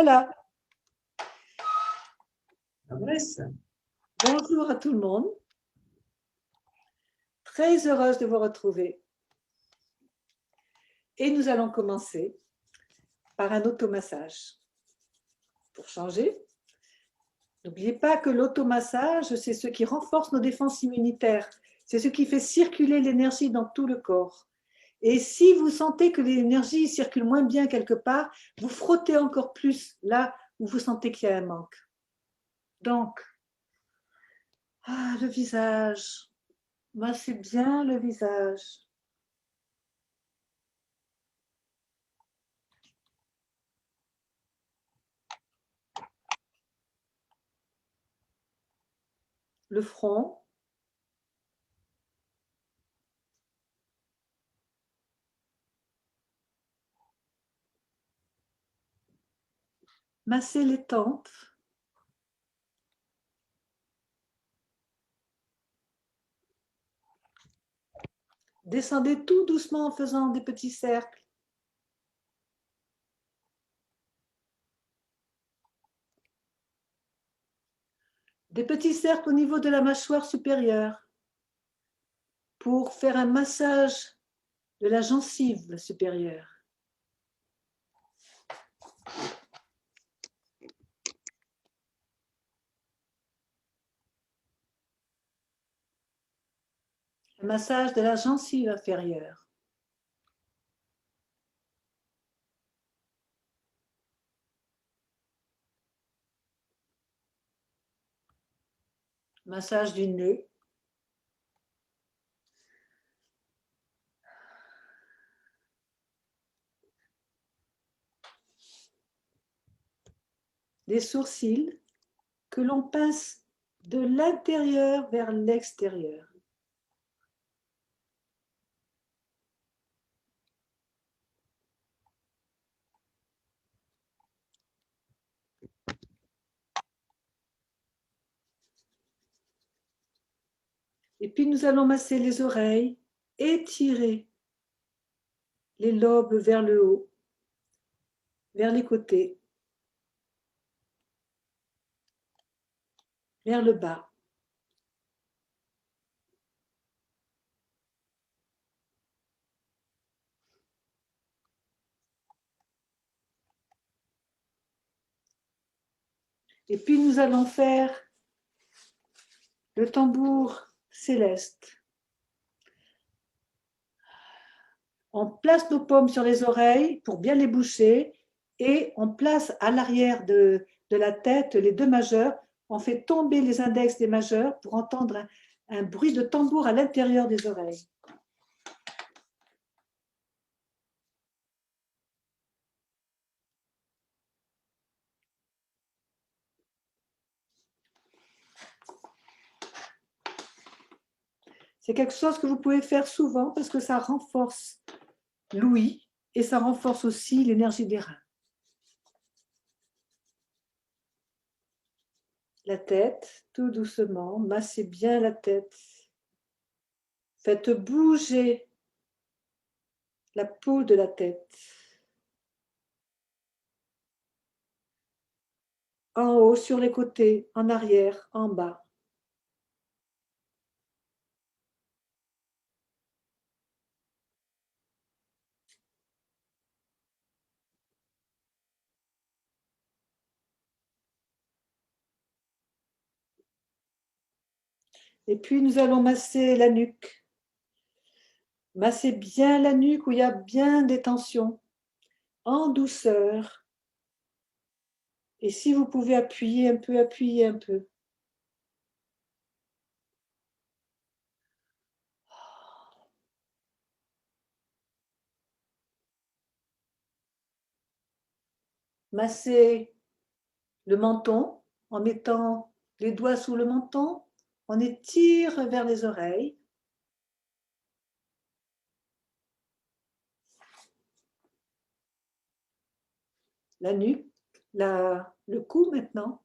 Voilà. Adresse. Bonjour à tout le monde. Très heureuse de vous retrouver. Et nous allons commencer par un automassage. Pour changer, n'oubliez pas que l'automassage, c'est ce qui renforce nos défenses immunitaires. C'est ce qui fait circuler l'énergie dans tout le corps. Et si vous sentez que l'énergie circule moins bien quelque part, vous frottez encore plus là où vous sentez qu'il y a un manque. Donc, le visage. Massez bien le visage. Le front. Massez les tempes. Descendez tout doucement en faisant des petits cercles. Des petits cercles au niveau de la mâchoire supérieure pour faire un massage de la gencive supérieure. Un massage de la gencive inférieure. Massage du nez. Des sourcils que l'on pince de l'intérieur vers l'extérieur. Et puis nous allons masser les oreilles, étirer les lobes vers le haut, vers les côtés, vers le bas. Et puis nous allons faire le tambour céleste. On place nos paumes sur les oreilles pour bien les boucher et on place à l'arrière de la tête les deux majeurs. On fait tomber les index des majeurs pour entendre un bruit de tambour à l'intérieur des oreilles. C'est quelque chose que vous pouvez faire souvent parce que ça renforce l'ouïe et ça renforce aussi l'énergie des reins. La tête, tout doucement, massez bien la tête. Faites bouger la peau de la tête. En haut, sur les côtés, en arrière, en bas. Et puis, nous allons masser la nuque. Massez bien la nuque où il y a bien des tensions, en douceur. Et si vous pouvez appuyer un peu, appuyez un peu. Massez le menton en mettant les doigts sous le menton. On étire vers les oreilles. La nuque, le cou maintenant.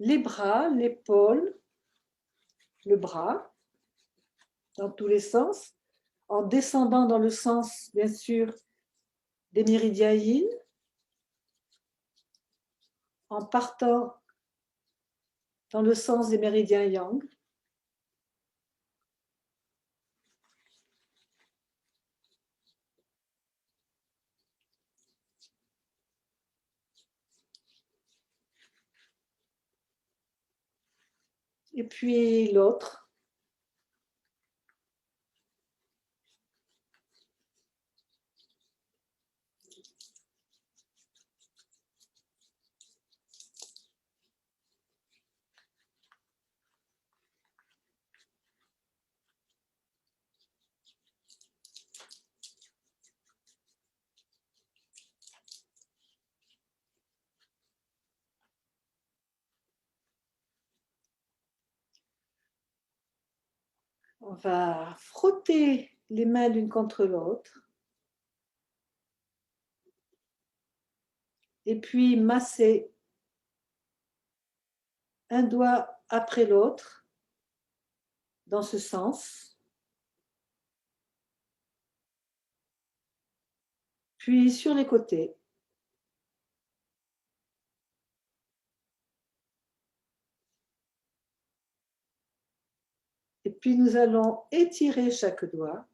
Les bras, l'épaule. le bras dans tous les sens, en descendant dans le sens, bien sûr, des méridiens yin, en partant dans le sens des méridiens yang. Et puis l'autre. On va frotter les mains l'une contre l'autre. Et puis masser un doigt après l'autre dans ce sens. Puis sur les côtés. Et puis nous allons étirer chaque doigt.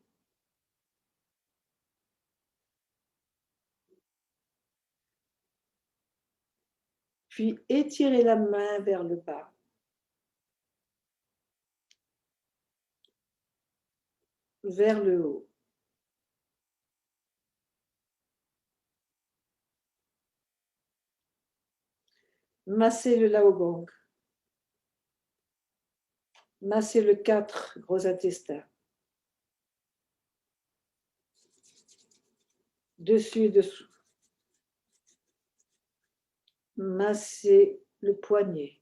Puis étirer la main vers le bas. Vers le haut. Masser le Laogong. Masser le 4, gros intestin. Dessus et dessous. Masser le poignet.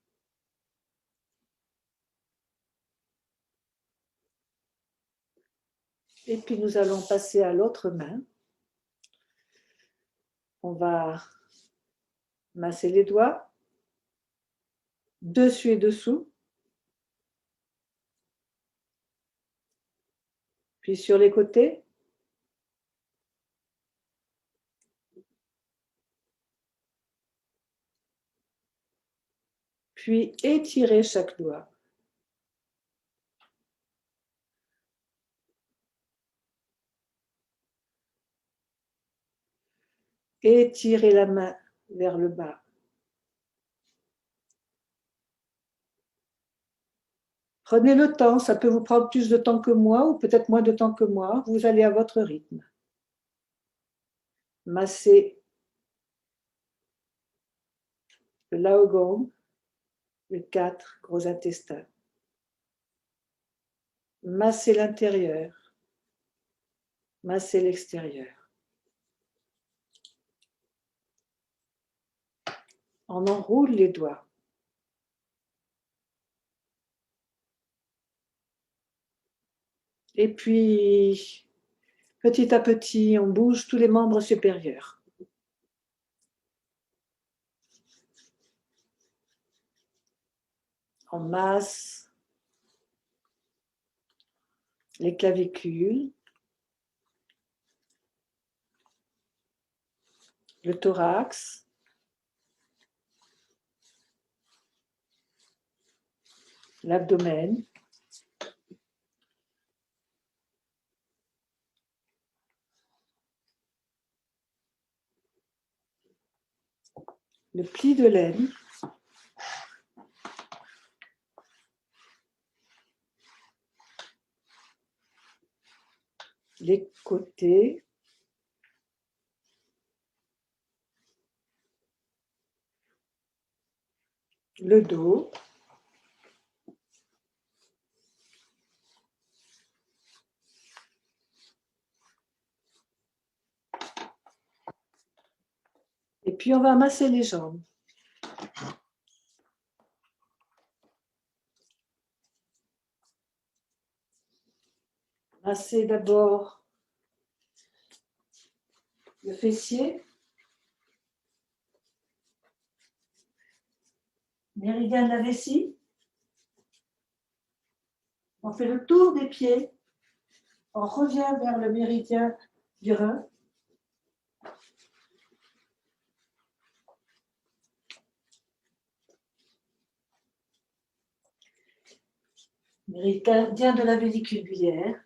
Et puis nous allons passer à l'autre main. On va masser les doigts, dessus et dessous, puis sur les côtés. Puis étirer chaque doigt. Étirer la main vers le bas. Prenez le temps, ça peut vous prendre plus de temps que moi ou peut-être moins de temps que moi. Vous allez à votre rythme. Massez le Laogong, le 4, gros intestin. Massez l'intérieur. Massez l'extérieur. On enroule les doigts. Et puis, petit à petit, on bouge tous les membres supérieurs. On masse les clavicules, le thorax, l'abdomen, le pli de l'aine, les côtés, le dos, et puis on va masser les jambes. Masser d'abord le fessier, méridien de la vessie, On fait le tour des pieds. On revient vers le méridien du rein. Méridien de la vésicule biliaire.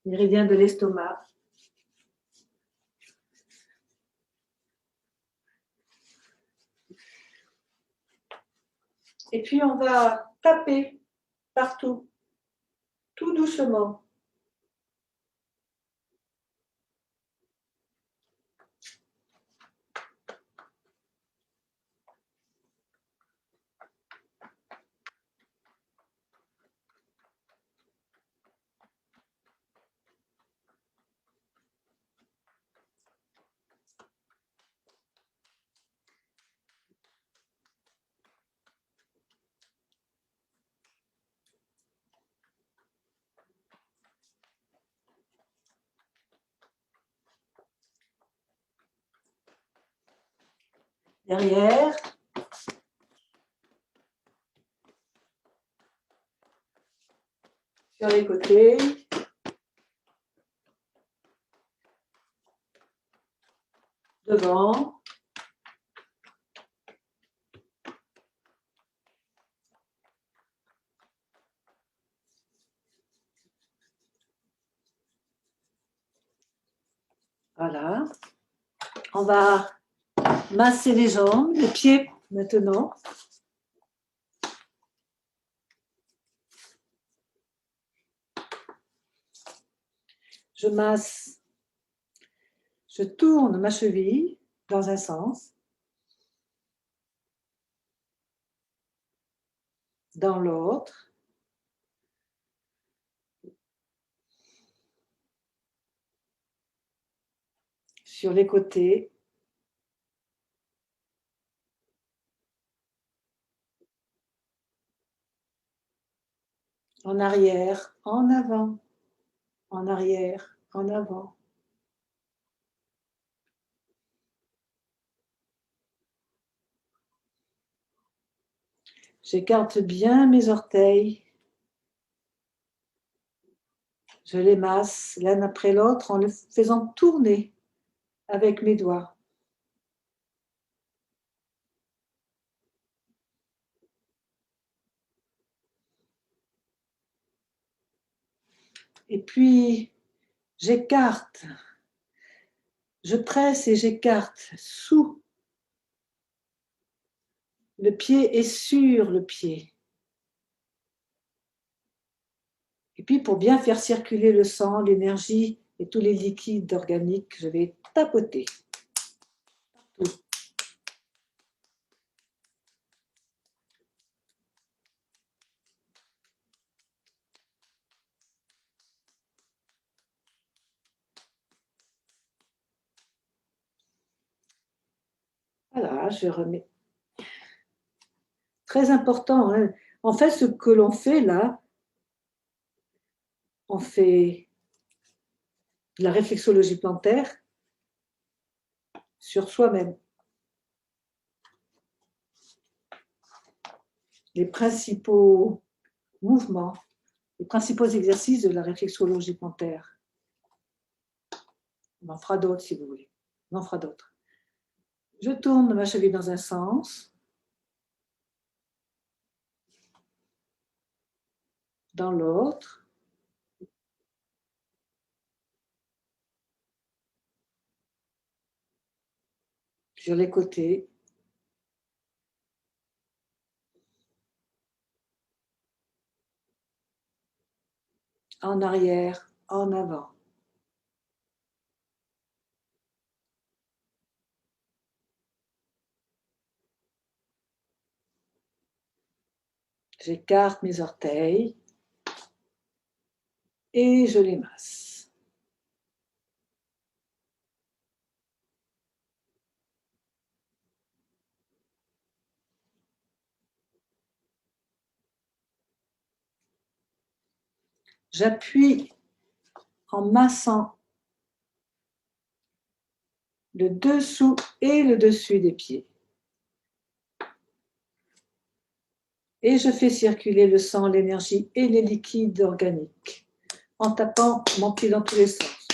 Méridien de l'estomac. Et puis on va taper partout, tout doucement. Derrière. Sur les côtés. Devant. Voilà. On va masser les jambes, les pieds maintenant. Je masse, je tourne ma cheville dans un sens, dans l'autre. Sur les côtés. En arrière, en avant, en arrière, en avant. J'écarte bien mes orteils. Je les masse l'un après l'autre en les faisant tourner avec mes doigts. Et puis, j'écarte. Je presse et j'écarte sous le pied et sur le pied. Et puis, pour bien faire circuler le sang, l'énergie et tous les liquides organiques, je vais tapoter. Partout. Voilà, je remets. Très important, hein. En fait, ce que l'on fait là, on fait de la réflexologie plantaire sur soi-même. Les principaux mouvements, les principaux exercices de la réflexologie plantaire. On en fera d'autres si vous voulez. On en fera d'autres. Je tourne ma cheville dans un sens, dans l'autre. Sur les côtés. En arrière, en avant. J'écarte mes orteils et je les masse. J'appuie en massant le dessous et le dessus des pieds. Et je fais circuler le sang, l'énergie et les liquides organiques en tapant mon pied dans tous les sens.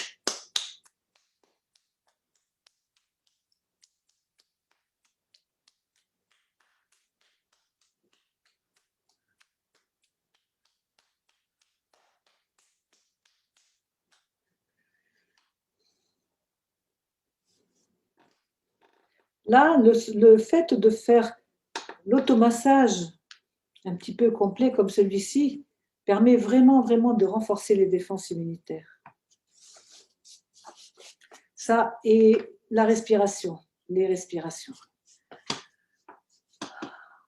Là, le fait de faire l'automassage un petit peu complet comme celui-ci permet vraiment, vraiment de renforcer les défenses immunitaires. Ça et la respiration, les respirations.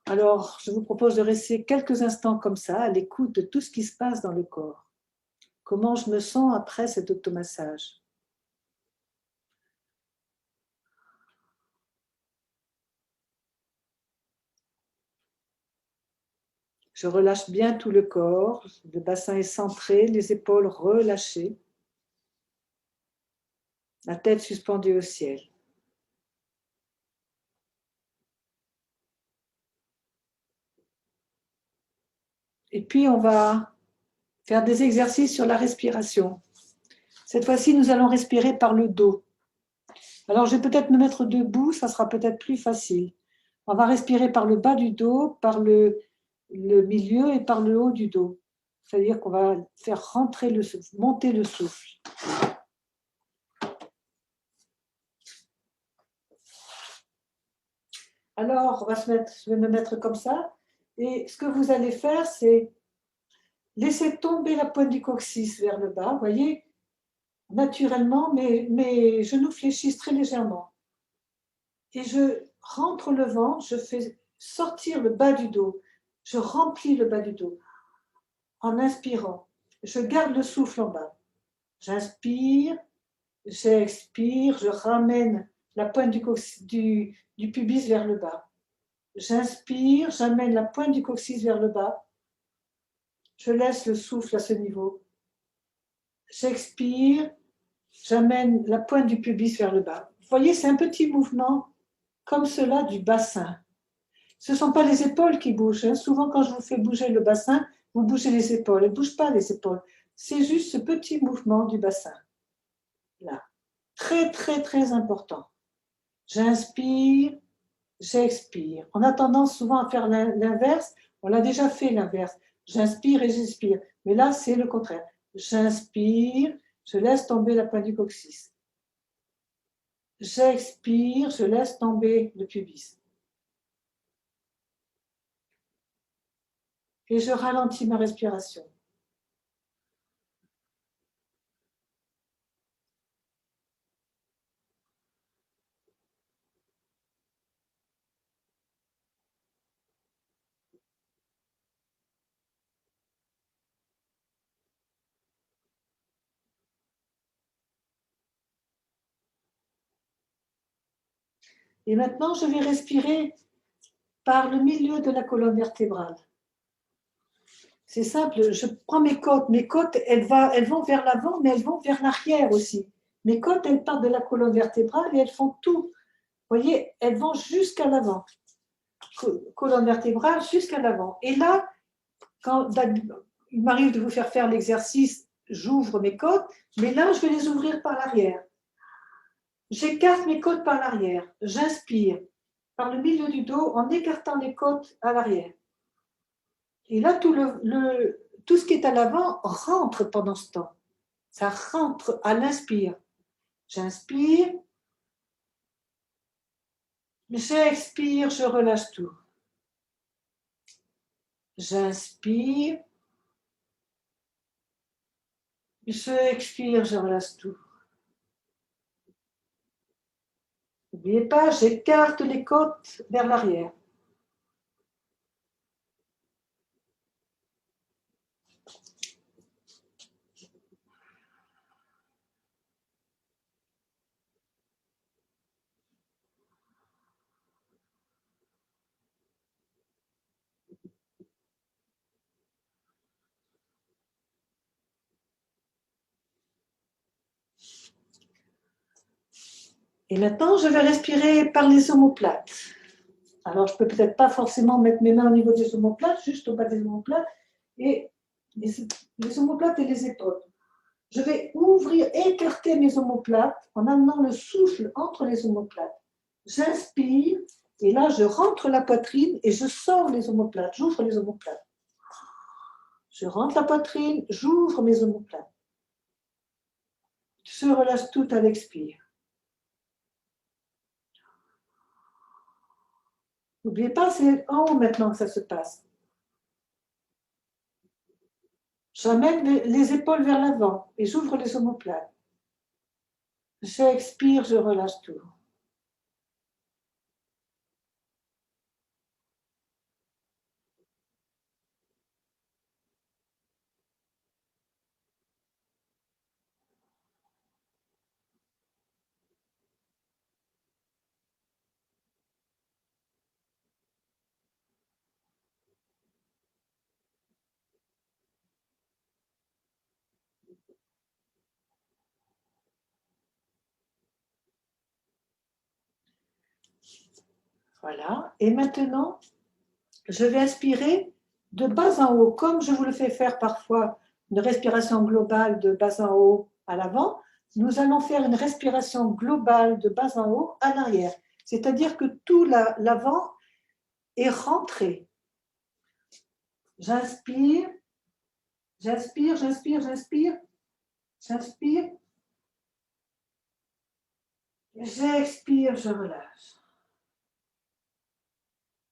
Alors, je vous propose de rester quelques instants comme ça, à l'écoute de tout ce qui se passe dans le corps. Comment je me sens après cet automassage? Je relâche bien tout le corps, le bassin est centré, les épaules relâchées, la tête suspendue au ciel. Et puis, on va faire des exercices sur la respiration. Cette fois-ci, nous allons respirer par le dos. Alors, je vais peut-être me mettre debout, ça sera peut-être plus facile. On va respirer par le bas du dos, par le milieu et par le haut du dos. C'est-à-dire qu'on va faire rentrer le souffle, monter le souffle. Alors, je vais me mettre comme ça. Et ce que vous allez faire, c'est laisser tomber la pointe du coccyx vers le bas. Vous voyez, naturellement, mes genoux fléchissent très légèrement. Et je rentre le ventre, je fais sortir le bas du dos. Je remplis le bas du dos en inspirant. Je garde le souffle en bas. J'inspire, j'expire, je ramène la pointe du pubis vers le bas. J'inspire, j'amène la pointe du coccyx vers le bas. Je laisse le souffle à ce niveau. J'expire, j'amène la pointe du pubis vers le bas. Vous voyez, c'est un petit mouvement comme cela du bassin. Ce ne sont pas les épaules qui bougent. Hein. Souvent, quand je vous fais bouger le bassin, vous bougez les épaules. Elles ne bougent pas les épaules. C'est juste ce petit mouvement du bassin. Là. Très, très, très important. J'inspire, j'expire. On a tendance souvent à faire l'inverse. On l'a déjà fait l'inverse. J'inspire et j'expire. Mais là, c'est le contraire. J'inspire, je laisse tomber la pointe du coccyx. J'expire, je laisse tomber le pubis. Et je ralentis ma respiration. Et maintenant, je vais respirer par le milieu de la colonne vertébrale. C'est simple, je prends mes côtes. Mes côtes, elles vont vers l'avant, mais elles vont vers l'arrière aussi. Mes côtes, elles partent de la colonne vertébrale et elles font tout. Vous voyez, elles vont jusqu'à l'avant. Colonne vertébrale jusqu'à l'avant. Et là, quand il m'arrive de vous faire l'exercice, j'ouvre mes côtes, mais là, je vais les ouvrir par l'arrière. J'écarte mes côtes par l'arrière. J'inspire par le milieu du dos en écartant les côtes à l'arrière. Et là, tout ce qui est à l'avant rentre pendant ce temps. Ça rentre à l'inspire. J'inspire, j'expire, je relâche tout. J'inspire, j'expire, je relâche tout. N'oubliez pas, j'écarte les côtes vers l'arrière. Et maintenant, je vais respirer par les omoplates. Alors, je ne peux peut-être pas forcément mettre mes mains au niveau des omoplates, juste au bas des omoplates, et les omoplates et les épaules. Je vais ouvrir, écarter mes omoplates en amenant le souffle entre les omoplates. J'inspire, et là, je rentre la poitrine et je sors les omoplates, j'ouvre les omoplates. Je rentre la poitrine, j'ouvre mes omoplates. Je relâche tout à l'expire. N'oubliez pas, c'est en haut maintenant que ça se passe. J'amène les épaules vers l'avant et j'ouvre les omoplates. J'expire, je relâche tout. Voilà. Et maintenant, je vais inspirer de bas en haut, comme je vous le fais faire parfois, une respiration globale de bas en haut à l'avant. Nous allons faire une respiration globale de bas en haut à l'arrière. C'est-à-dire que tout l'avant est rentré. J'inspire, j'inspire, j'inspire, j'inspire, j'inspire. J'expire, je relâche.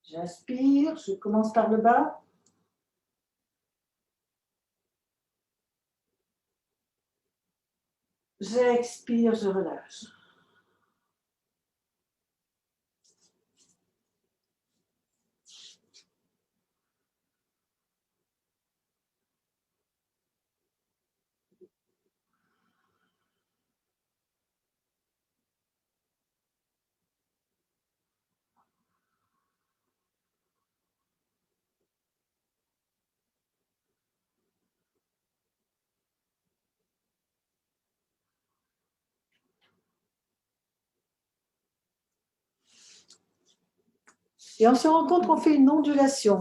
J'inspire, je commence par le bas. J'expire, je relâche. Et on se rend compte qu'on fait une ondulation.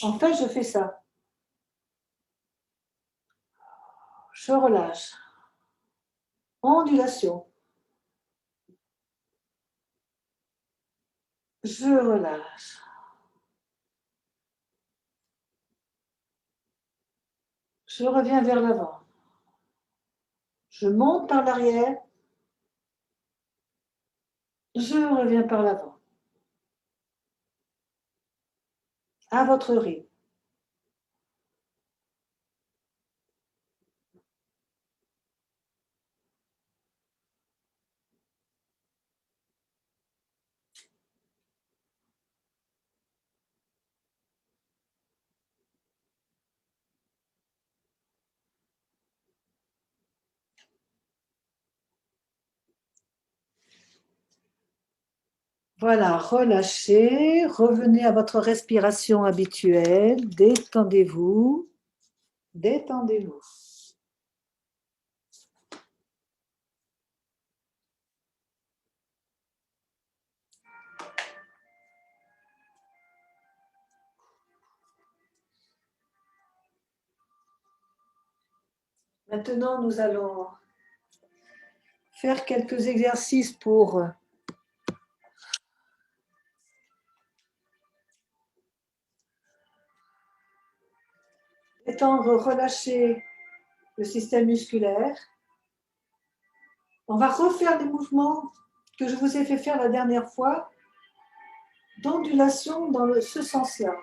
En fait, je fais ça. Je relâche. Ondulation. Je relâche. Je reviens vers l'avant. Je monte par l'arrière. Je reviens par l'avant. À votre rythme. Voilà, relâchez, revenez à votre respiration habituelle, détendez-vous, détendez-vous. Maintenant, nous allons faire quelques exercices pour détendre, relâcher le système musculaire. On va refaire les mouvements que je vous ai fait faire la dernière fois, d'ondulation dans ce sens-là.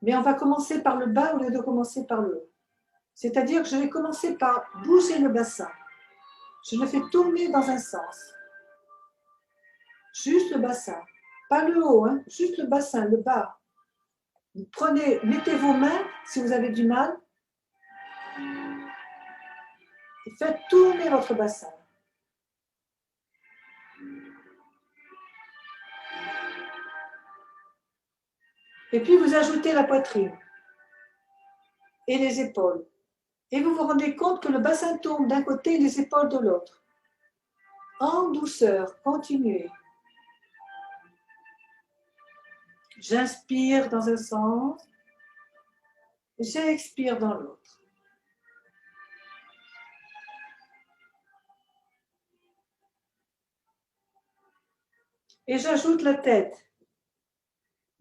Mais on va commencer par le bas au lieu de commencer par le haut. C'est-à-dire que je vais commencer par bouger le bassin. Je le fais tourner dans un sens. Juste le bassin. Pas le haut, hein, juste le bassin, le bas. Prenez, mettez vos mains, si vous avez du mal, et faites tourner votre bassin. Et puis vous ajoutez la poitrine et les épaules. Et vous vous rendez compte que le bassin tourne d'un côté et les épaules de l'autre. En douceur, continuez. J'inspire dans un sens, j'expire dans l'autre. Et j'ajoute la tête.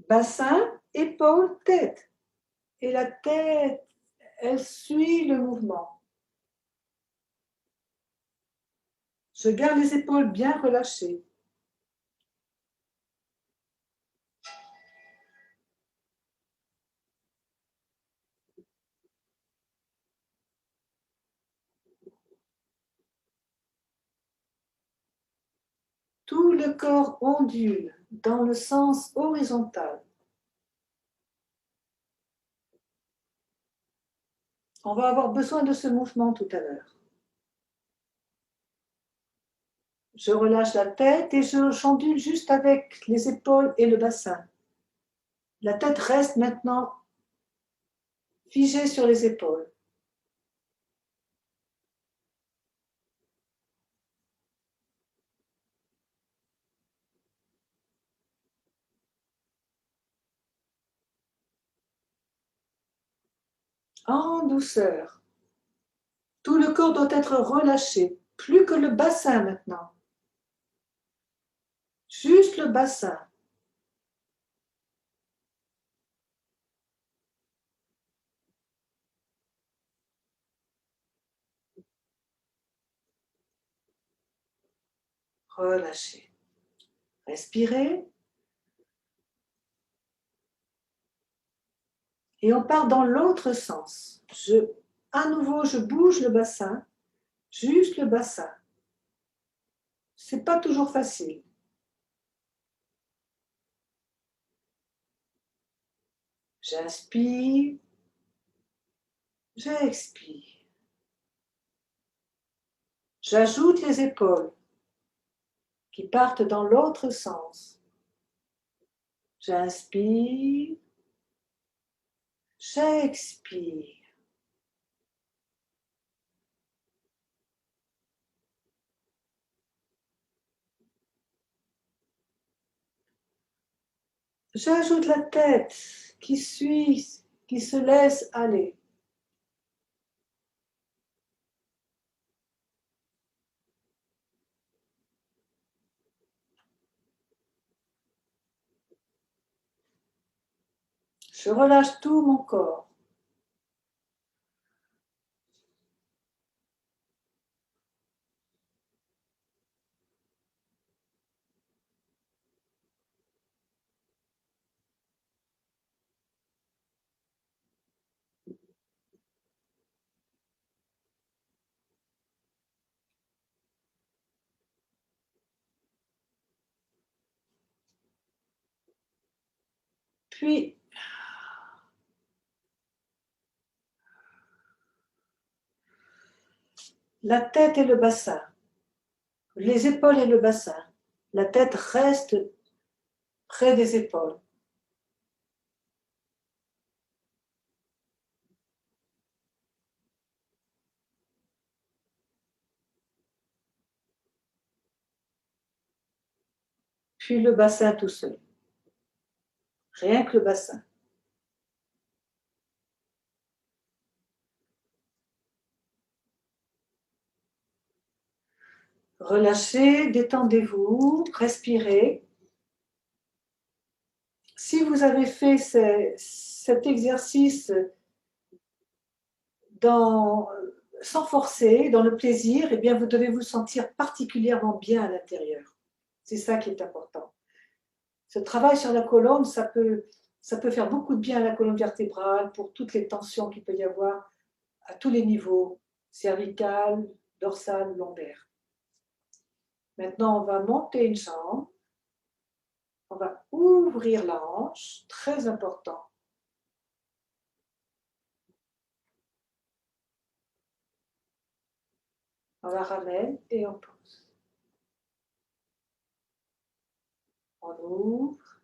Bassin, épaules, tête. Et la tête, elle suit le mouvement. Je garde les épaules bien relâchées. Tout le corps ondule dans le sens horizontal. On va avoir besoin de ce mouvement tout à l'heure. Je relâche la tête et j'ondule juste avec les épaules et le bassin. La tête reste maintenant figée sur les épaules. En douceur. Tout le corps doit être relâché, plus que le bassin maintenant. Juste le bassin. Relâchez. Respirez. Et on part dans l'autre sens. À nouveau, je bouge le bassin, juste le bassin. C'est pas toujours facile. J'inspire, j'expire. J'ajoute les épaules qui partent dans l'autre sens. J'inspire, j'expire. J'ajoute la tête qui suit, qui se laisse aller. Je relâche tout mon corps. Puis, la tête et le bassin. Les épaules et le bassin. La tête reste près des épaules. Puis le bassin tout seul. Rien que le bassin. Relâchez, détendez-vous, respirez. Si vous avez fait cet exercice sans forcer, dans le plaisir, eh bien vous devez vous sentir particulièrement bien à l'intérieur. C'est ça qui est important. Ce travail sur la colonne, ça peut faire beaucoup de bien à la colonne vertébrale pour toutes les tensions qu'il peut y avoir à tous les niveaux, cervical, dorsal, lombaire. Maintenant, on va monter une jambe. On va ouvrir la hanche, très important. On la ramène et on pose. On ouvre.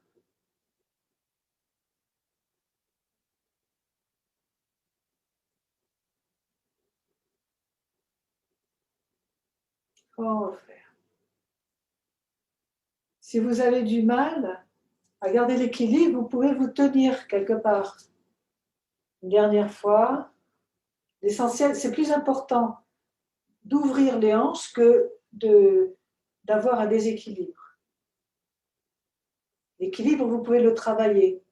On referme. Si vous avez du mal à garder l'équilibre, vous pouvez vous tenir quelque part. Une dernière fois. L'essentiel, c'est plus important d'ouvrir les hanches que d'avoir un déséquilibre. L'équilibre, vous pouvez le travailler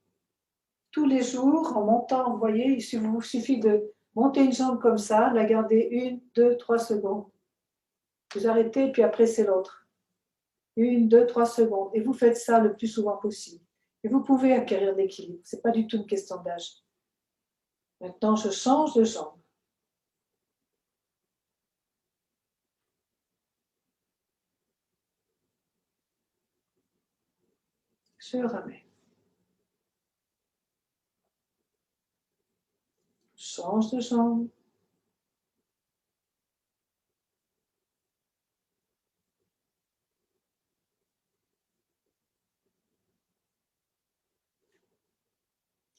tous les jours en montant, vous voyez, il vous suffit de monter une jambe comme ça, la garder 1, 2, 3 secondes. Vous arrêtez, puis après c'est l'autre. 1, 2, 3 secondes. Et vous faites ça le plus souvent possible. Et vous pouvez acquérir l'équilibre. Ce n'est pas du tout une question d'âge. Maintenant, je change de jambe. Je ramène. Change de jambe.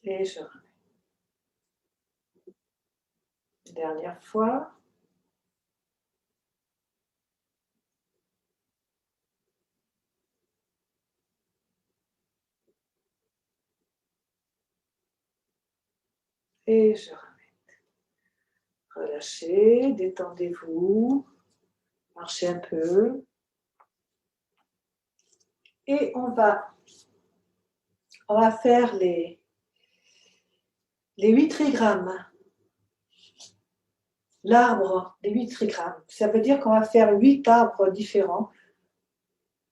Et je ramène. Dernière fois. Et je ramène. Relâchez, détendez-vous, marchez un peu. Et on va faire les 8 trigrammes. L'arbre des 8 trigrammes. Ça veut dire qu'on va faire 8 arbres différents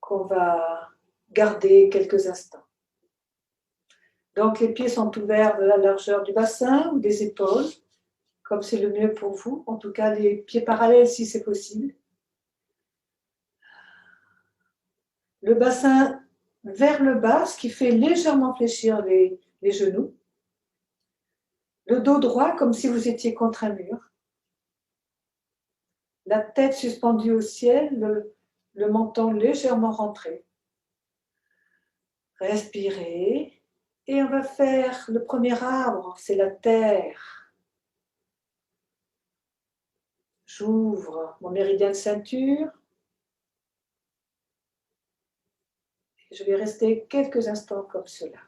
qu'on va garder quelques instants. Donc les pieds sont ouverts de la largeur du bassin ou des épaules, comme c'est le mieux pour vous. En tout cas, les pieds parallèles si c'est possible. Le bassin vers le bas, ce qui fait légèrement fléchir les genoux. Le dos droit, comme si vous étiez contre un mur. La tête suspendue au ciel, le menton légèrement rentré. Respirez. Et on va faire le premier arbre, c'est la terre. J'ouvre mon méridien de ceinture. Et je vais rester quelques instants comme cela.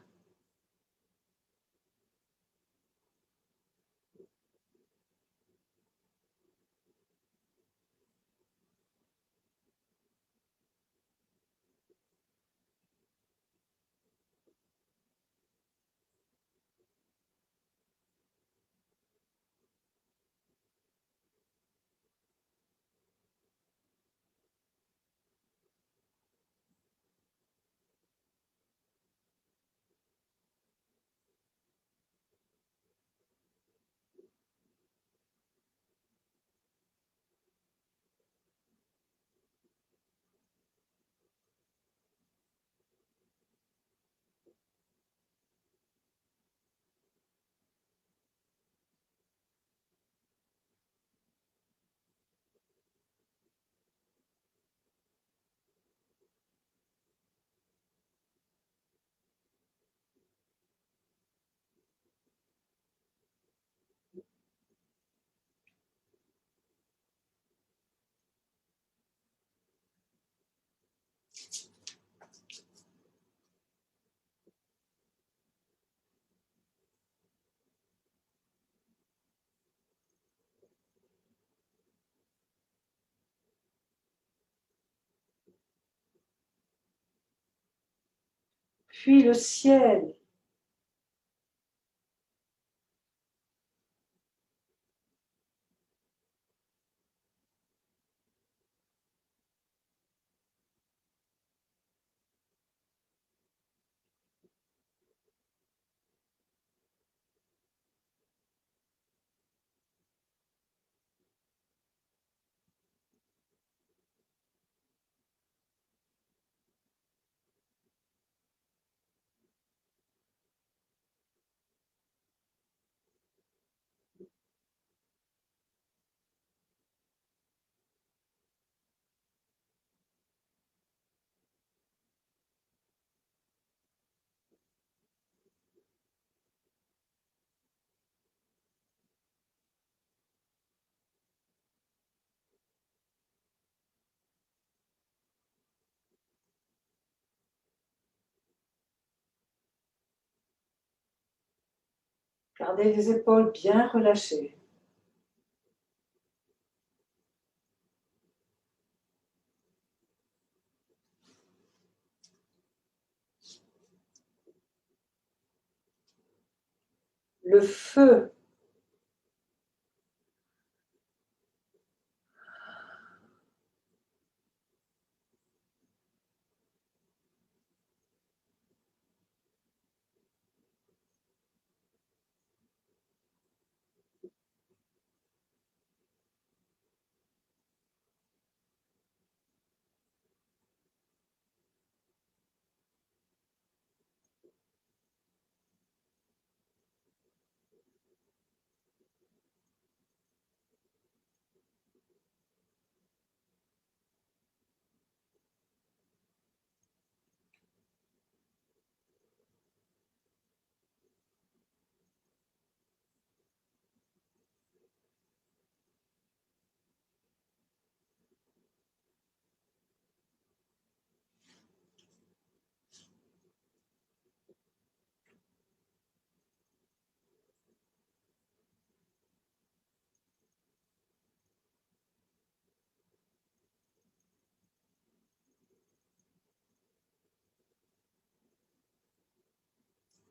Puis le ciel. Gardez les épaules bien relâchées. Le feu.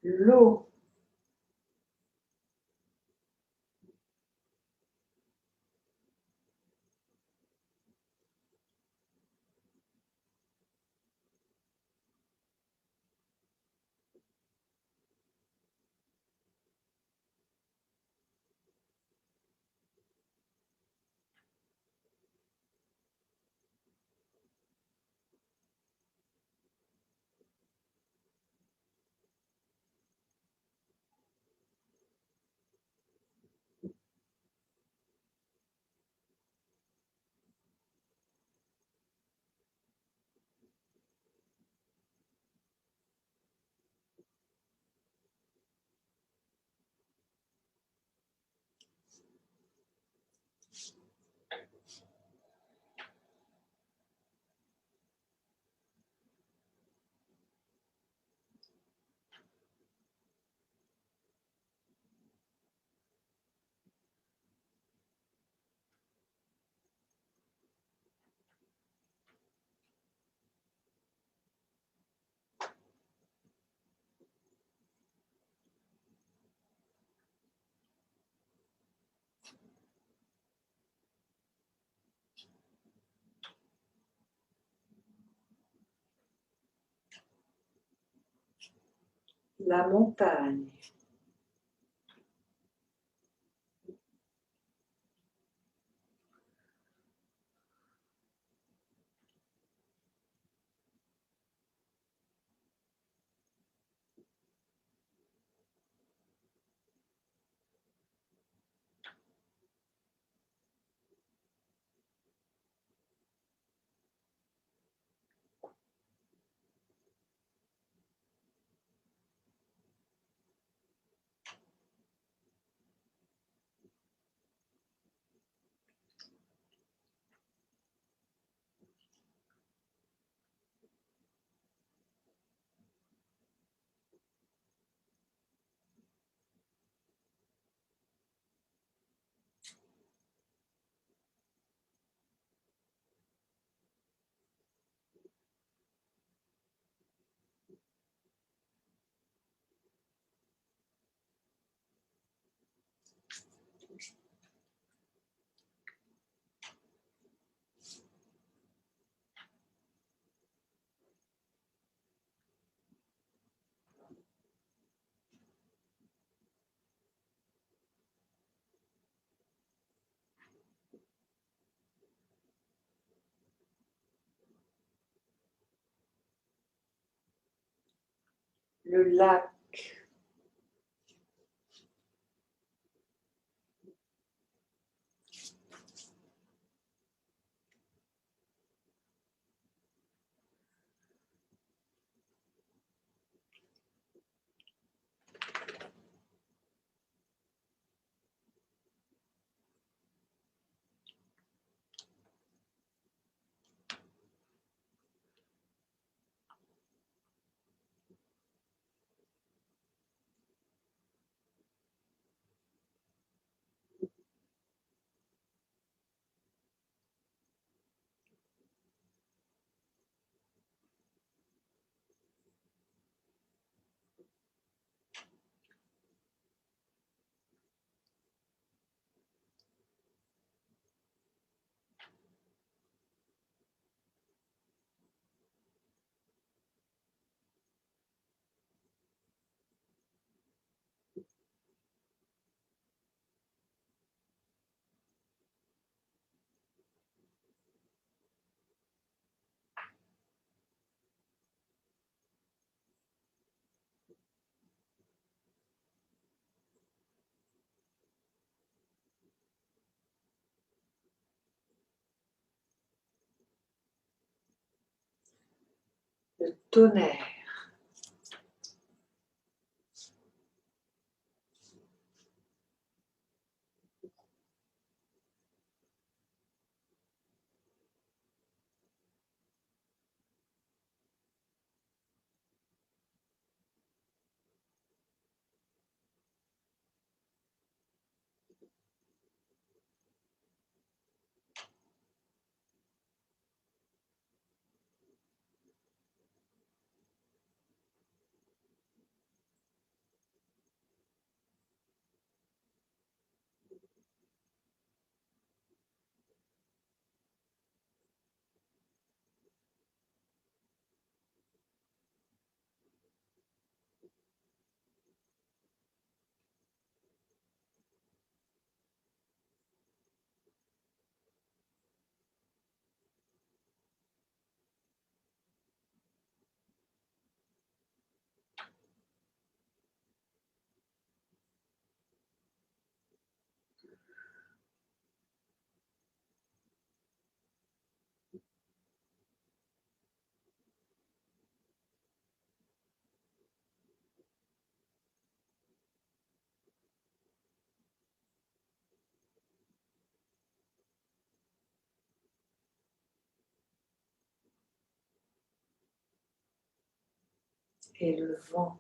L'eau. La montagne. Le lac. le tonnerre. Et le vent.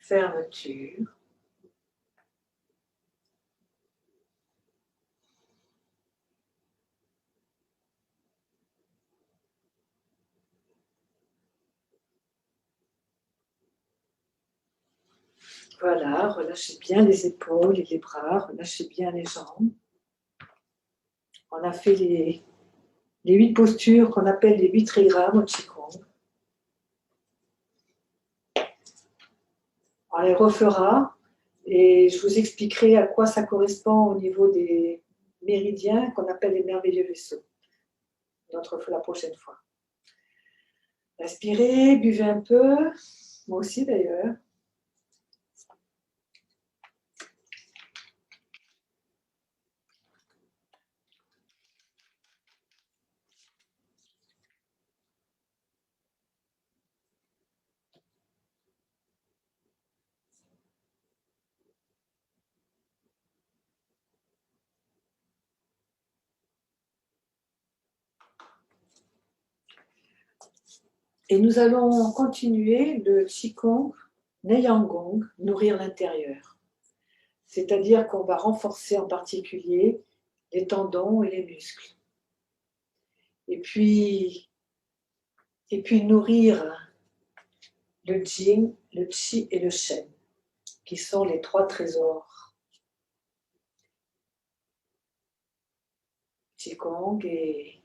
Fermeture. Voilà, relâchez bien les épaules et les bras, relâchez bien les jambes. On a fait les 8 postures qu'on appelle les 8 trigrammes au Qigong. On les refera et je vous expliquerai à quoi ça correspond au niveau des méridiens qu'on appelle les merveilleux vaisseaux. La prochaine fois. Respirez, buvez un peu, moi aussi d'ailleurs. Et nous allons continuer le Qigong Neiyang-gong, nourrir l'intérieur. C'est-à-dire qu'on va renforcer en particulier les tendons et les muscles. Et puis nourrir le Jing, le Qi et le Shen, qui sont les 3 trésors Qigong et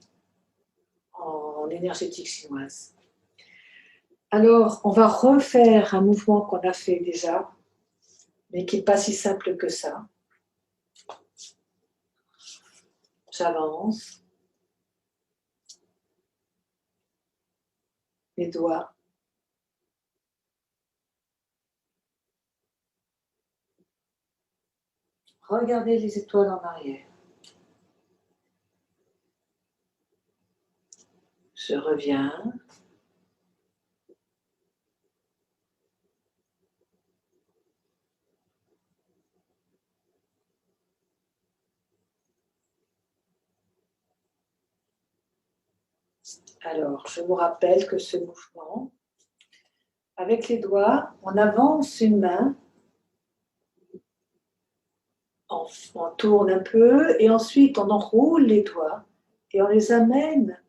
en énergétique chinoise. Alors, on va refaire un mouvement qu'on a fait déjà, mais qui n'est pas si simple que ça. J'avance. mes doigts. Regardez les étoiles en arrière. Je reviens. Alors, je vous rappelle que ce mouvement, avec les doigts, on avance une main, on tourne un peu et ensuite on enroule les doigts et on les amène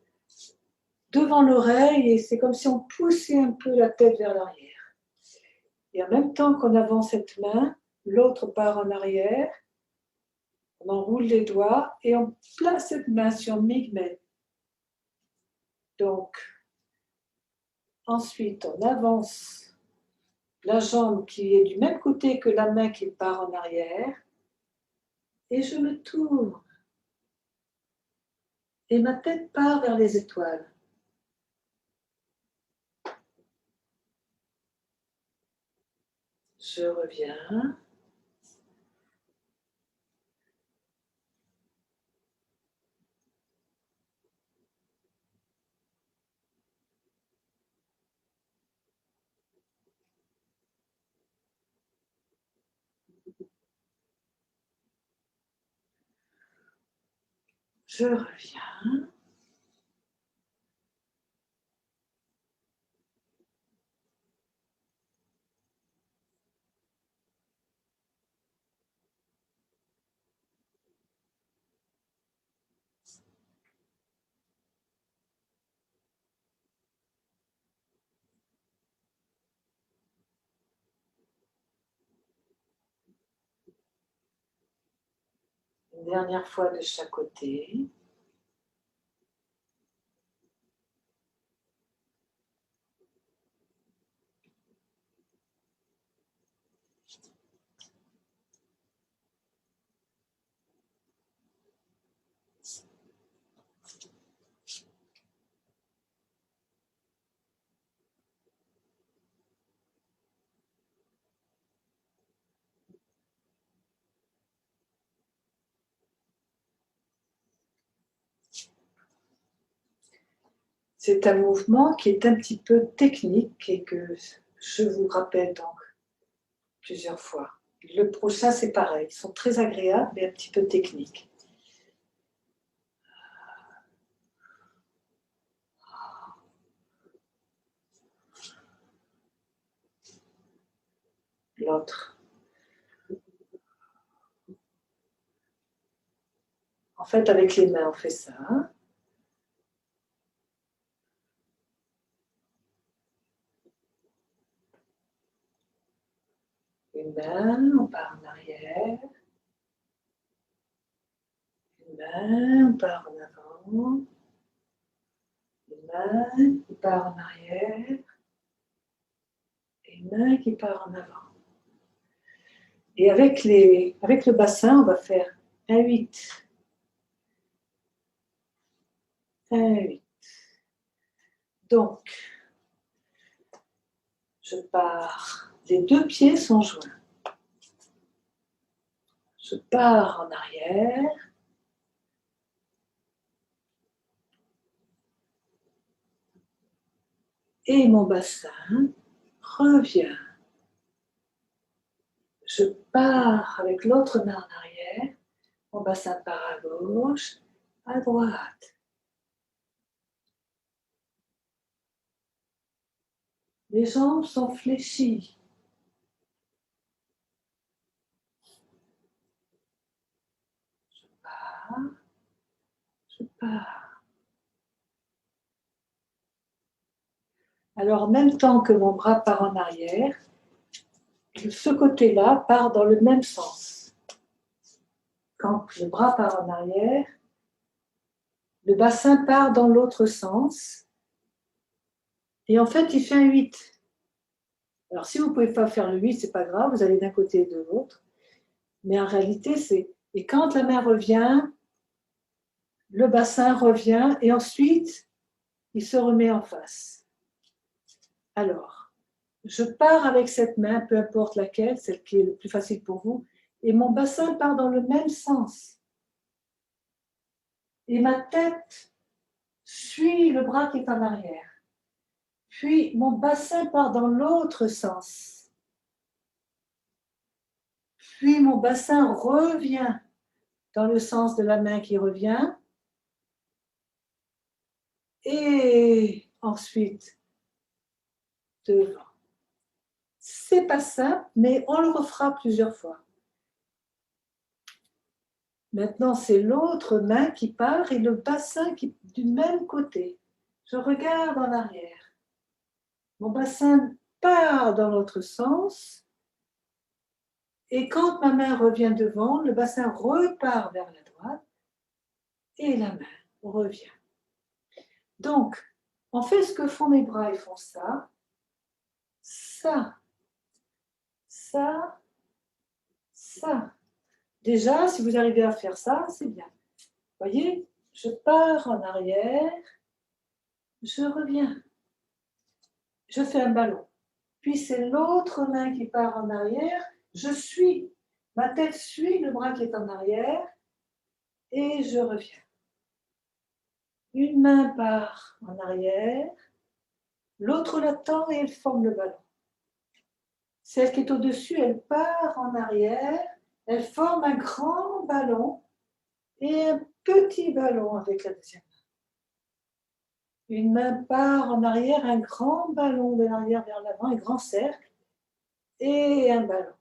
devant l'oreille et c'est comme si on poussait un peu la tête vers l'arrière. Et en même temps qu'on avance cette main, l'autre part en arrière, on enroule les doigts et on place cette main sur Migmen. Donc, ensuite, on avance la jambe qui est du même côté que la main qui part en arrière et je me tourne. Et ma tête part vers les étoiles. Je reviens. Je reviens. Une dernière fois de chaque côté. C'est un mouvement qui est un petit peu technique et que je vous rappelle donc plusieurs fois. Le prochain, c'est pareil. Ils sont très agréables mais un petit peu techniques. L'autre. En fait, avec les mains, on fait ça. Une main, on part en arrière. Une main, on part en avant. Une main qui part en arrière. Et une main qui part en avant. Et avec le bassin, on va faire un 8. Un 8. Donc, je pars, les deux pieds sont joints. Je pars en arrière. Et mon bassin revient. Je pars avec l'autre main en arrière. Mon bassin part à gauche, à droite. Les jambes sont fléchies. Je pars. Je pars. Alors, en même temps que mon bras part en arrière, ce côté-là part dans le même sens. Quand le bras part en arrière, le bassin part dans l'autre sens. Et en fait, il fait un 8. Alors, si vous ne pouvez pas faire le 8, ce n'est pas grave, vous allez d'un côté et de l'autre. Mais en réalité, c'est... Et quand la main revient, le bassin revient et ensuite, il se remet en face. Alors, je pars avec cette main, peu importe laquelle, celle qui est le plus facile pour vous, et mon bassin part dans le même sens. Et ma tête suit le bras qui est en arrière. Puis mon bassin part dans l'autre sens. Puis mon bassin revient dans le sens de la main qui revient. Et ensuite, devant. C'est pas simple, mais on le refera plusieurs fois. Maintenant, c'est l'autre main qui part et le bassin qui du même côté. Je regarde en arrière. Mon bassin part dans l'autre sens. Et quand ma main revient devant, le bassin repart vers la droite et la main revient. Donc, on fait ce que font mes bras. Ils font ça, ça, ça, ça. Déjà, si vous arrivez à faire ça, c'est bien. Vous voyez, je pars en arrière, je reviens. Je fais un ballon. Puis c'est l'autre main qui part en arrière, je suis. Ma tête suit le bras qui est en arrière et je reviens. Une main part en arrière, l'autre l'attend et elle forme le ballon. Celle qui est au-dessus, elle part en arrière, elle forme un grand ballon et un petit ballon avec la deuxième main. Une main part en arrière, un grand ballon de l'arrière vers l'avant, un grand cercle et un ballon.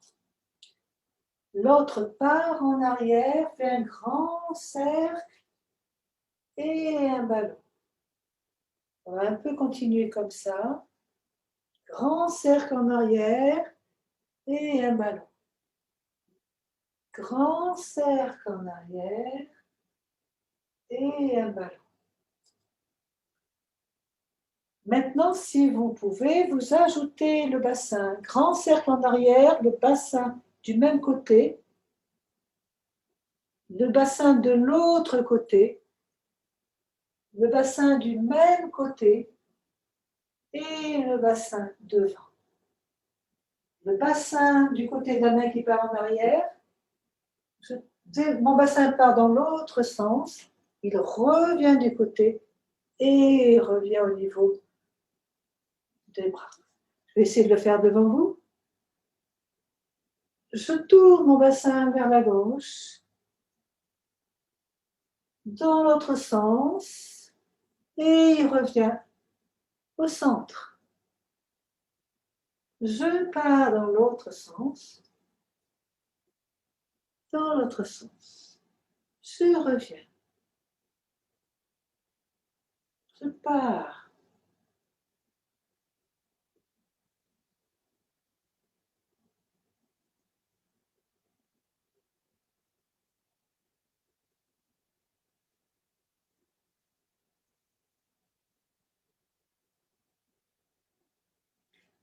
L'autre part en arrière, fait un grand cercle et un ballon. On va un peu continuer comme ça. Grand cercle en arrière et un ballon. Grand cercle en arrière et un ballon. Maintenant, si vous pouvez, vous ajoutez le bassin. Grand cercle en arrière, le bassin du même côté, le bassin de l'autre côté, le bassin du même côté et le bassin devant. Le bassin du côté de la main qui part en arrière, mon bassin part dans l'autre sens, il revient du côté et il revient au niveau des bras. Je vais essayer de le faire devant vous. Je tourne mon bassin vers la gauche, dans l'autre sens, et il revient au centre. Je pars dans l'autre sens, dans l'autre sens. Je reviens. Je pars.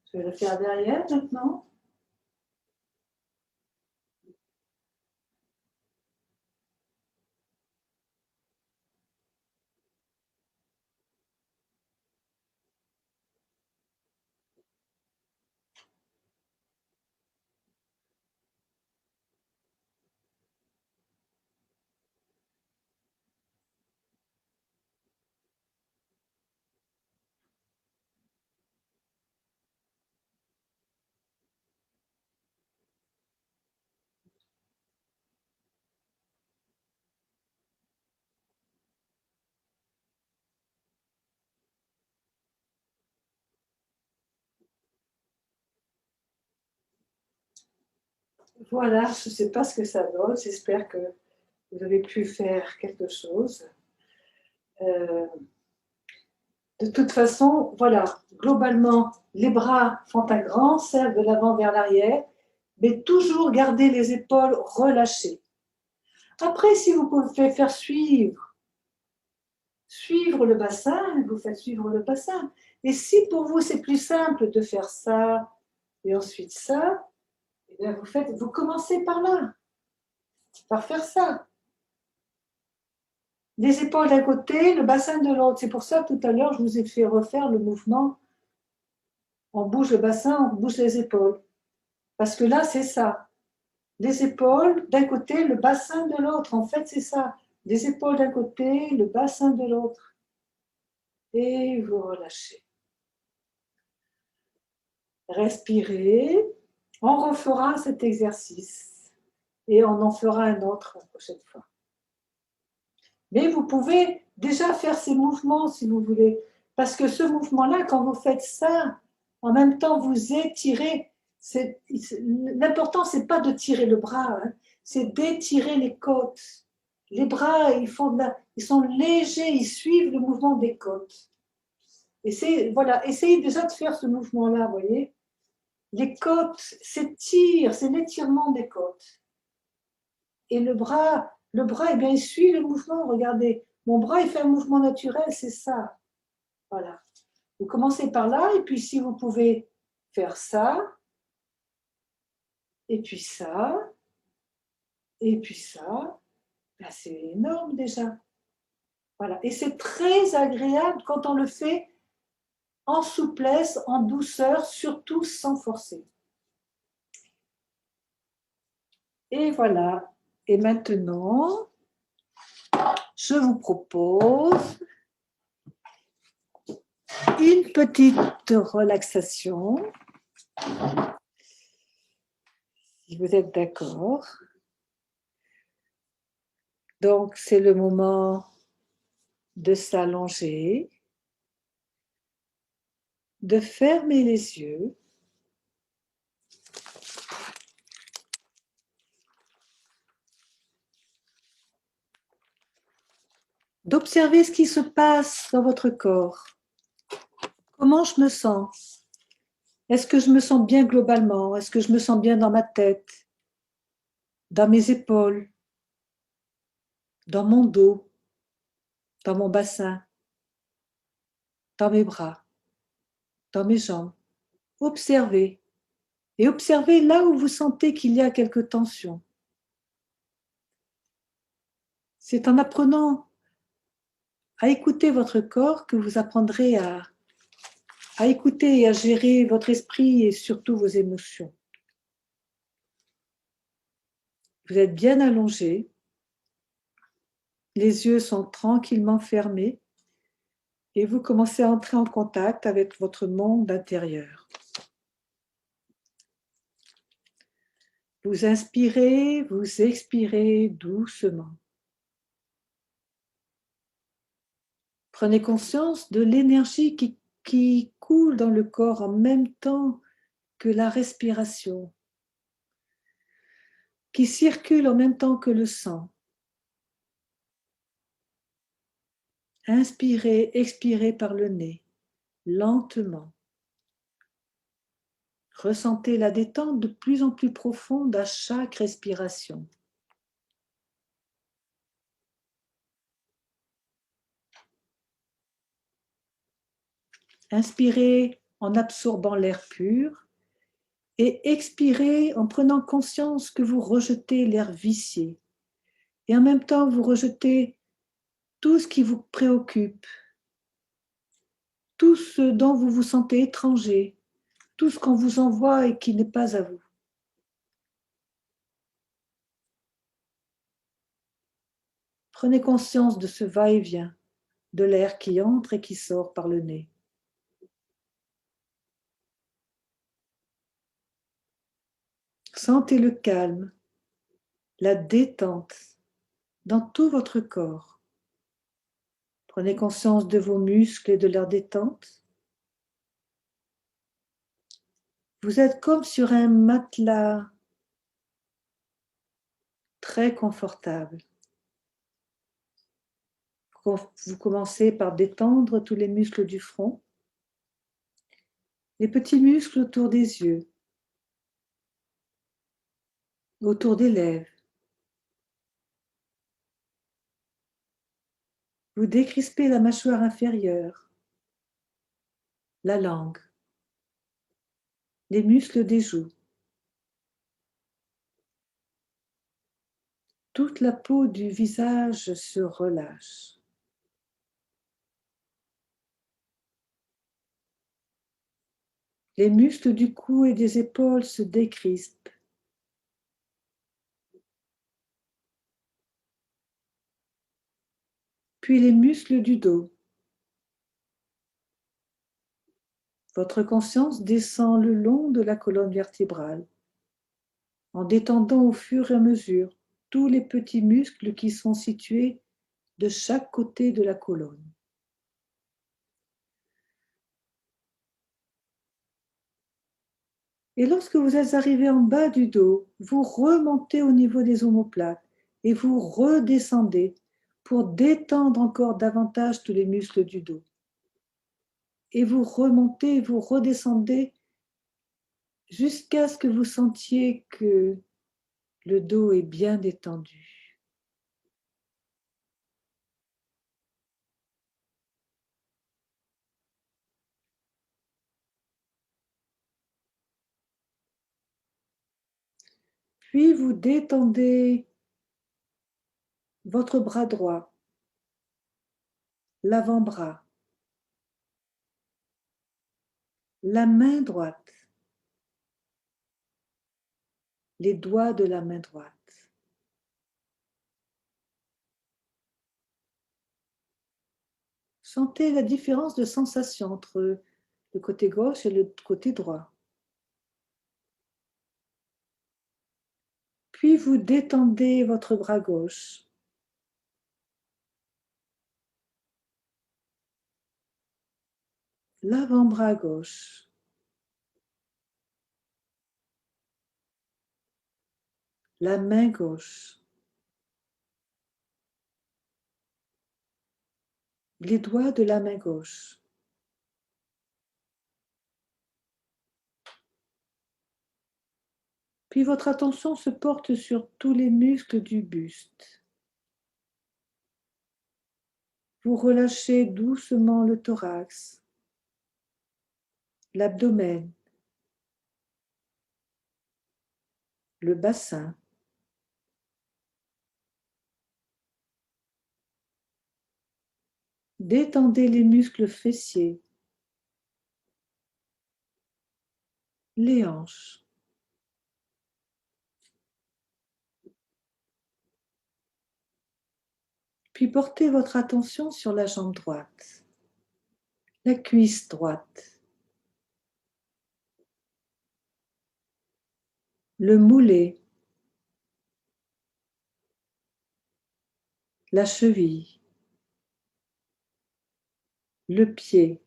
Je vais le faire derrière maintenant. Voilà, je ne sais pas ce que ça donne. J'espère que vous avez pu faire quelque chose. De toute façon, voilà, globalement, les bras font un grand cercle de l'avant vers l'arrière, mais toujours garder les épaules relâchées. Après, si vous pouvez faire suivre le bassin, vous faites suivre le bassin. Et si pour vous, c'est plus simple de faire ça et ensuite ça, eh bien vous commencez par là, par faire ça. Les épaules d'un côté, le bassin de l'autre. C'est pour ça, tout à l'heure, je vous ai fait refaire le mouvement On bouge le bassin, on bouge les épaules. Parce que là, c'est ça. Les épaules d'un côté, le bassin de l'autre. En fait, c'est ça. Les épaules d'un côté, le bassin de l'autre. Et vous relâchez. Respirez. On refera cet exercice. Et on en fera un autre la prochaine fois. Mais vous pouvez déjà faire ces mouvements si vous voulez. Parce que ce mouvement-là, quand vous faites ça, en même temps, vous étirez. L'important, ce n'est pas de tirer le bras, hein, c'est d'étirer les côtes. Les bras, ils sont légers, ils suivent le mouvement des côtes. Et voilà, essayez déjà de faire ce mouvement-là, vous voyez. Les côtes s'étirent, c'est l'étirement des côtes. Et le bras, eh bien, il suit le mouvement. Regardez, mon bras, il fait un mouvement naturel, c'est ça. Voilà. Vous commencez par là, et puis si vous pouvez faire ça, et puis ça, et puis ça, ben c'est énorme déjà. Voilà. Et c'est très agréable quand on le fait en souplesse, en douceur, surtout sans forcer. Et voilà. Et maintenant, je vous propose une petite relaxation. Si vous êtes d'accord. Donc, c'est le moment de s'allonger, de fermer les yeux, d'observer ce qui se passe dans votre corps. Comment je me sens? Est-ce que je me sens bien globalement? Est-ce que je me sens bien dans ma tête, dans mes épaules, dans mon dos, dans mon bassin, dans mes bras, dans mes jambes? Observez. Et observez là où vous sentez qu'il y a quelques tensions. C'est en apprenant à écouter votre corps que vous apprendrez à écouter et à gérer votre esprit et surtout vos émotions. Vous êtes bien allongé, les yeux sont tranquillement fermés et vous commencez à entrer en contact avec votre monde intérieur. Vous inspirez, vous expirez doucement. Prenez conscience de l'énergie qui coule dans le corps en même temps que la respiration, qui circule en même temps que le sang. Inspirez, expirez par le nez, lentement. Ressentez la détente de plus en plus profonde à chaque respiration. Inspirez en absorbant l'air pur et expirez en prenant conscience que vous rejetez l'air vicié. Et en même temps, vous rejetez tout ce qui vous préoccupe, tout ce dont vous vous sentez étranger, tout ce qu'on vous envoie et qui n'est pas à vous. Prenez conscience de ce va-et-vient, de l'air qui entre et qui sort par le nez. Sentez le calme, la détente dans tout votre corps. Prenez conscience de vos muscles et de leur détente. Vous êtes comme sur un matelas très confortable. Vous commencez par détendre tous les muscles du front, les petits muscles autour des yeux, autour des lèvres. Vous décrispez la mâchoire inférieure, la langue, les muscles des joues. Toute la peau du visage se relâche. Les muscles du cou et des épaules se décrispent. Puis les muscles du dos. Votre conscience descend le long de la colonne vertébrale, en détendant au fur et à mesure tous les petits muscles qui sont situés de chaque côté de la colonne. Et lorsque vous êtes arrivé en bas du dos, vous remontez au niveau des omoplates et vous redescendez pour détendre encore davantage tous les muscles du dos. Et vous remontez et vous redescendez jusqu'à ce que vous sentiez que le dos est bien détendu. Puis vous détendez votre bras droit, l'avant-bras, la main droite, les doigts de la main droite. Sentez la différence de sensation entre le côté gauche et le côté droit. Puis vous détendez votre bras gauche, l'avant-bras gauche, la main gauche, les doigts de la main gauche. Puis votre attention se porte sur tous les muscles du buste. Vous relâchez doucement le thorax, l'abdomen, le bassin. Détendez les muscles fessiers, les hanches. Puis portez votre attention sur la jambe droite, la cuisse droite, le mollet, la cheville, le pied,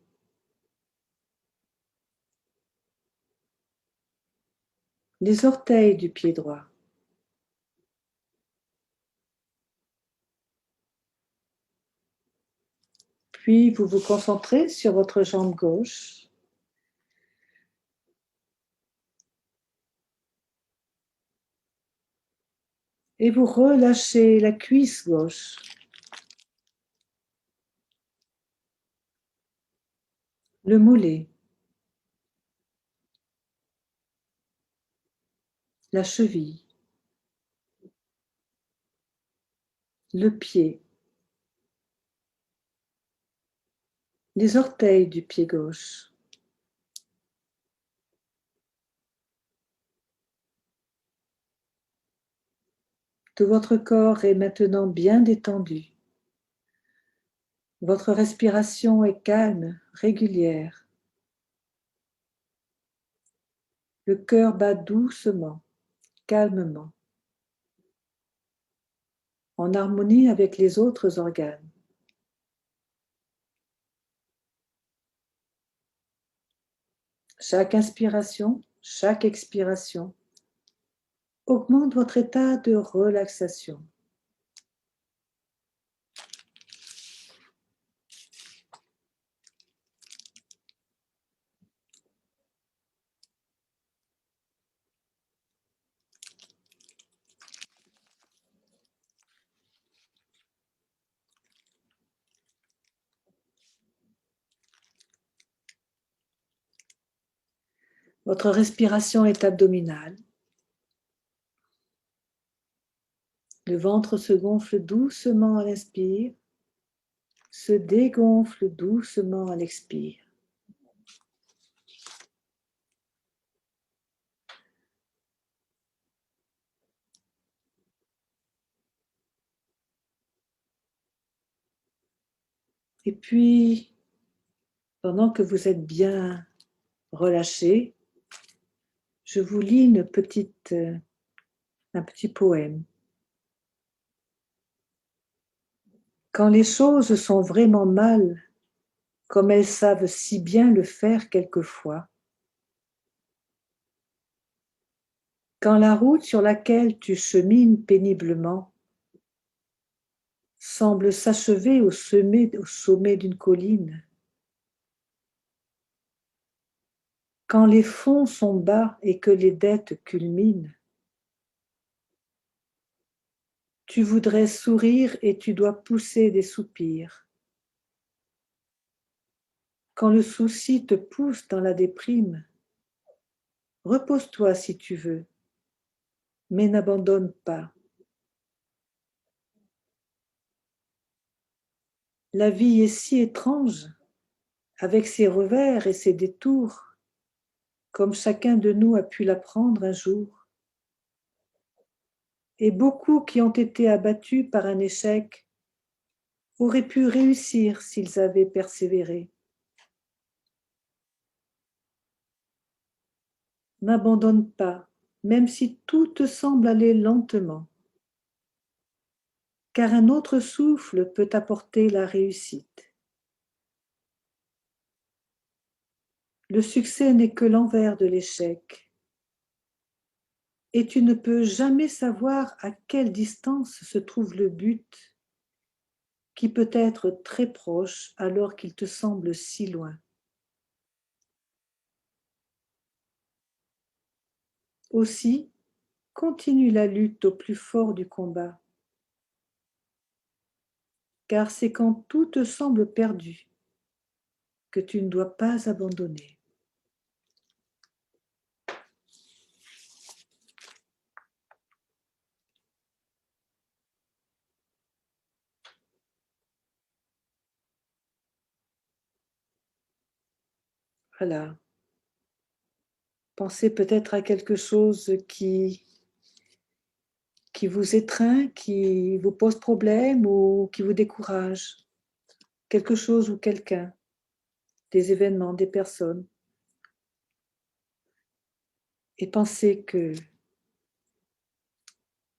les orteils du pied droit. Puis vous vous concentrez sur votre jambe gauche. Et vous relâchez la cuisse gauche, le mollet, la cheville, le pied, les orteils du pied gauche. Tout votre corps est maintenant bien détendu. Votre respiration est calme, régulière. Le cœur bat doucement, calmement, en harmonie avec les autres organes. Chaque inspiration, chaque expiration augmente votre état de relaxation. Votre respiration est abdominale. Le ventre se gonfle doucement à l'inspire, se dégonfle doucement à l'expire. Et puis, pendant que vous êtes bien relâché, je vous lis un petit poème. Quand les choses sont vraiment mal, comme elles savent si bien le faire quelquefois, quand la route sur laquelle tu chemines péniblement semble s'achever au sommet d'une colline, quand les fonds sont bas et que les dettes culminent, tu voudrais sourire et tu dois pousser des soupirs. Quand le souci te pousse dans la déprime, repose-toi si tu veux, mais n'abandonne pas. La vie est si étrange, avec ses revers et ses détours, comme chacun de nous a pu l'apprendre un jour. Et beaucoup qui ont été abattus par un échec auraient pu réussir s'ils avaient persévéré. N'abandonne pas, même si tout te semble aller lentement, car un autre souffle peut apporter la réussite. Le succès n'est que l'envers de l'échec, et tu ne peux jamais savoir à quelle distance se trouve le but, qui peut être très proche alors qu'il te semble si loin. Aussi, continue la lutte au plus fort du combat, car c'est quand tout te semble perdu que tu ne dois pas abandonner. Voilà. Pensez peut-être à quelque chose qui vous étreint, qui vous pose problème ou qui vous décourage. Quelque chose ou quelqu'un, des événements, des personnes. Et pensez que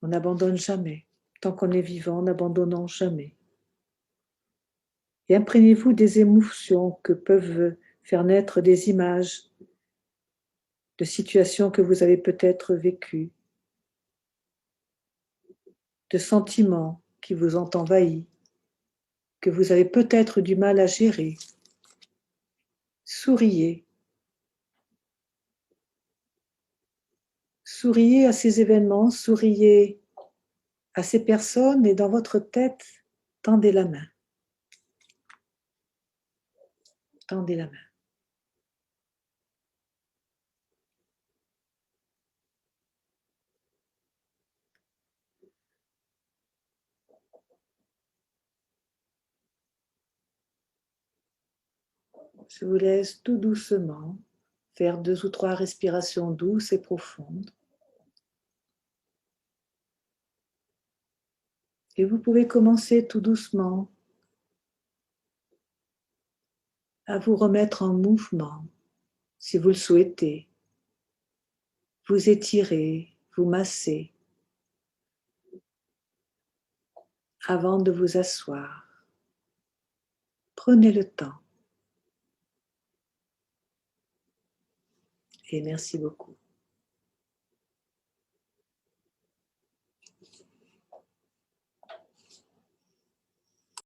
on n'abandonne jamais. Tant qu'on est vivant, n'abandonnons jamais. Et imprégnez-vous des émotions que peuvent faire naître des images de situations que vous avez peut-être vécues, de sentiments qui vous ont envahi, que vous avez peut-être du mal à gérer. Souriez. Souriez à ces événements, souriez à ces personnes et dans votre tête, tendez la main. Tendez la main. Je vous laisse tout doucement faire 2 ou 3 respirations douces et profondes. Et vous pouvez commencer tout doucement à vous remettre en mouvement, si vous le souhaitez. Vous étirez, vous massez, avant de vous asseoir. Prenez le temps. Et merci beaucoup.